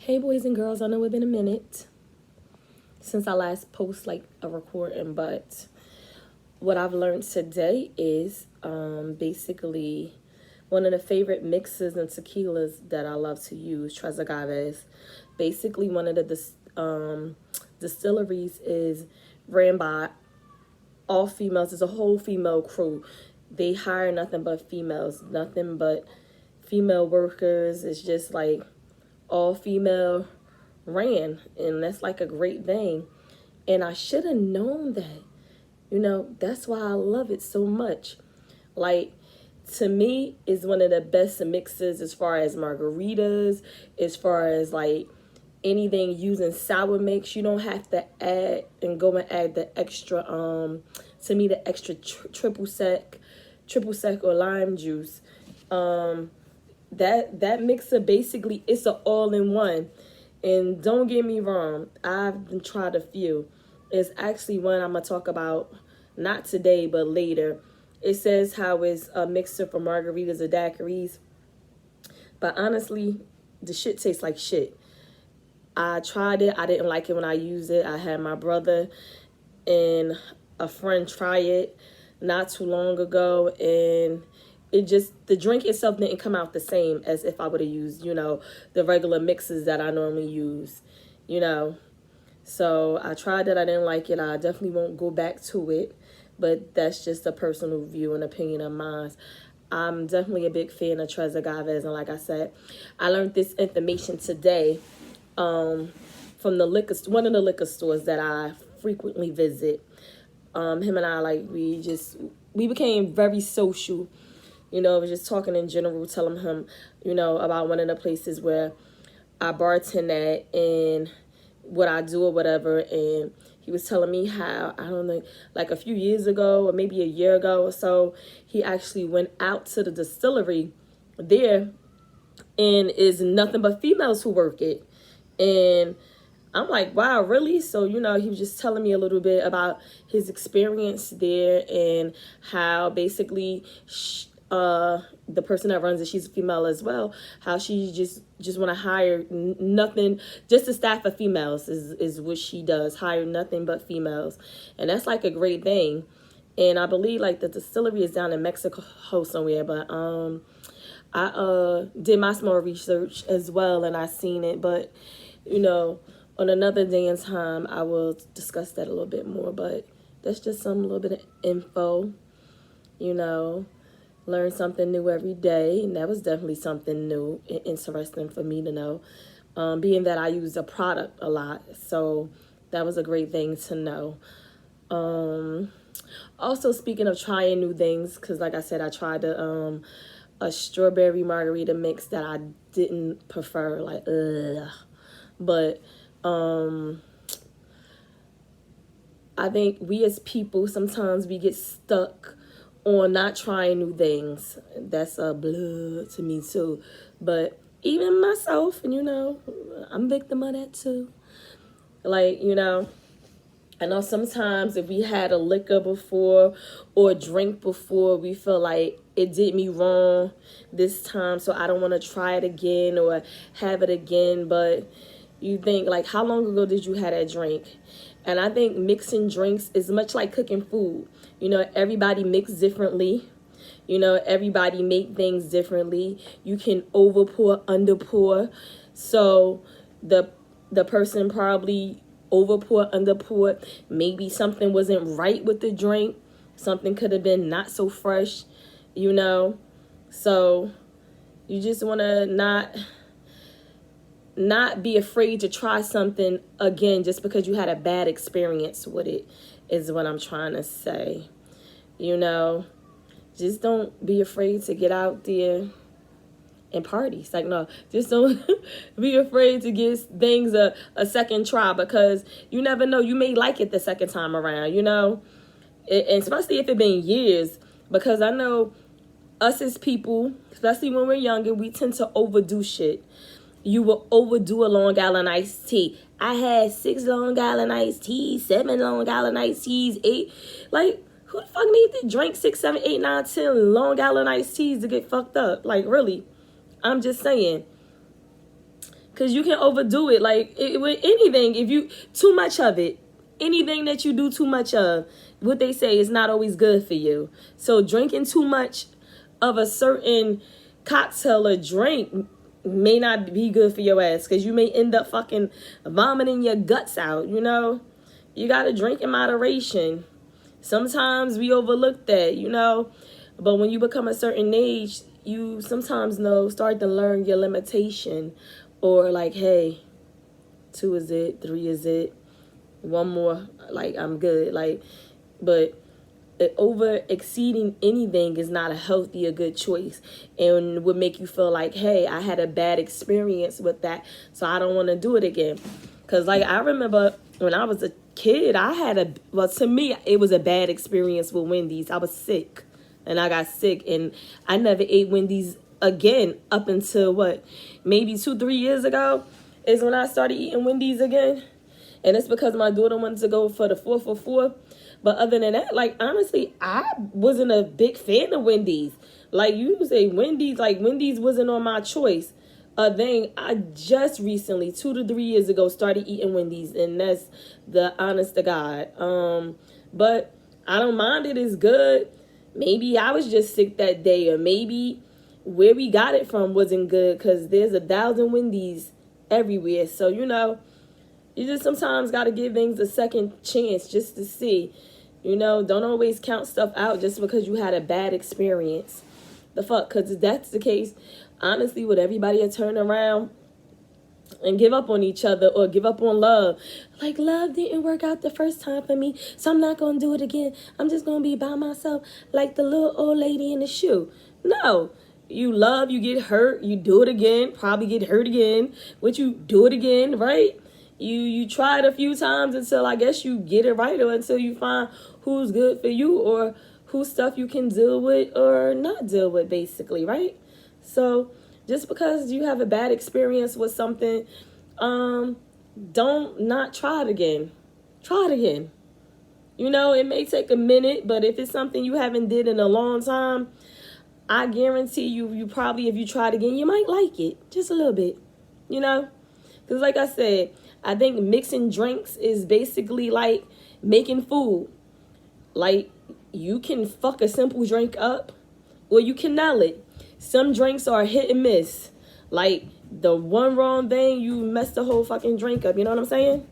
Hey boys and girls, I know it's been a minute since I last post like a recording, but what I've learned today is basically one of the favorite mixes and tequilas that I love to use, Tres Agaves. Basically, one of the distilleries is ran by all females. It's a whole female crew. They hire nothing but females, nothing but female workers. It's just like all female ran, and that's like a great thing. And I should have known that. That's why I love it so much. Like, to me, is one of the best mixes as far as margaritas, as far as like anything using sour mix. You don't have to add and go and add the extra to me the extra triple sec or lime juice. That mixer basically, it's an all-in-one. And don't get me wrong, I've tried a few. It's actually one I'm gonna talk about, not today but later. It says how it's a mixer for margaritas or daiquiris, but honestly, the shit tastes like shit. I tried it. I didn't like it when I used it. I had my brother and a friend try it not too long ago, and the drink itself didn't come out the same as if I would have used, the regular mixes that I normally use, So I tried it. I didn't like it. I definitely won't go back to it, but that's just a personal view and opinion of mine. I'm definitely a big fan of Tres Agaves, and like I said, I learned this information today from one of the liquor stores that I frequently visit. Him and I, we became very social. I was just talking in general, telling him, about one of the places where I bartend at and what I do or whatever. And he was telling me how, I don't know, like a few years ago or maybe a year ago or so, he actually went out to the distillery there, and is nothing but females who work it. And I'm like, wow, really? So, he was just telling me a little bit about his experience there and how basically the person that runs it, she's a female as well, how she just want to hire nothing, just a staff of females is what she does, hire nothing but females. And that's like a great thing. And I believe like the distillery is down in Mexico somewhere, but I did my small research as well, and I seen it. But on another day and time, I will discuss that a little bit more. But that's just a little bit of info. Learn something new every day, and that was definitely something new and interesting for me to know, being that I use a product a lot. So that was a great thing to know. Also, speaking of trying new things, because like I said, I tried a strawberry margarita mix that I didn't prefer, like, ugh. But I think we as people, sometimes we get stuck on not trying new things. That's a blood to me too. But even myself, and I'm a victim of that too. Like, I know sometimes if we had a liquor before or a drink before, we feel like it did me wrong this time, so I don't want to try it again or have it again. But you think, like, how long ago did you have that drink? And I think mixing drinks is much like cooking food. Everybody mix differently. Everybody make things differently. You can over pour, under pour. So the person probably over pour, under pour. Maybe something wasn't right with the drink. Something could have been not so fresh, So you just want to not be afraid to try something again just because you had a bad experience with it, is what I'm trying to say. Just don't be afraid to get out there and parties. Like, no, just don't be afraid to give things a second try, because you never know, you may like it the second time around, and especially if it's been years, because I know us as people, especially when we're younger, we tend to overdo shit. You will overdo a Long Island iced tea. I had 6 Long Island iced teas, 7 Long Island iced teas, 8. Like, who the fuck need to drink 6, 7, 8, 9, 10 Long Island iced teas to get fucked up? Like, really? I'm just saying. Because you can overdo it. Like, with anything, if you, too much of it, anything that you do too much of, what they say is not always good for you. So drinking too much of a certain cocktail or drink may not be good for your ass, because you may end up fucking vomiting your guts out, you know? You got to drink in moderation. Sometimes we overlook that, you know? But when you become a certain age, you sometimes start to learn your limitation, or like, hey, 2 is it, 3 is it, one more, like, I'm good. Like, but over exceeding anything is not a healthy or good choice, and would make you feel like, hey, I had a bad experience with that, so I don't want to do it again. Because, like, I remember when I was a kid, to me, it was a bad experience with Wendy's. I was sick, and I got sick, and I never ate Wendy's again up until, maybe 2-3 years ago is when I started eating Wendy's again. And it's because my daughter wanted to go for the 4 for $4. But other than that, like, honestly, I wasn't a big fan of Wendy's. Like, you say Wendy's, like, Wendy's wasn't on my choice. Thing, I just recently, 2 to 3 years ago, started eating Wendy's, and that's the honest to God. But I don't mind it. It's good. Maybe I was just sick that day, or maybe where we got it from wasn't good, because there's 1,000 Wendy's everywhere. So, you know, you just sometimes got to give things a second chance just to see. You know, don't always count stuff out just because you had a bad experience. The fuck? Because if that's the case, honestly, would everybody turn around and give up on each other, or give up on love? Like, love didn't work out the first time for me, so I'm not going to do it again. I'm just going to be by myself like the little old lady in the shoe. No. You love, you get hurt, you do it again, probably get hurt again, but you do it again, right? You try it a few times until, I guess, you get it right, or until you find who's good for you, or whose stuff you can deal with or not deal with, basically, right? So just because you have a bad experience with something, don't not try it again. Try it again. You know, it may take a minute, but if it's something you haven't did in a long time, I guarantee you probably, if you try it again, you might like it just a little bit, you know? Because like I said, I think mixing drinks is basically like making food. Like, you can fuck a simple drink up, or you can nail it. Some drinks are hit and miss. Like, the one wrong thing, you mess the whole fucking drink up. You know what I'm saying?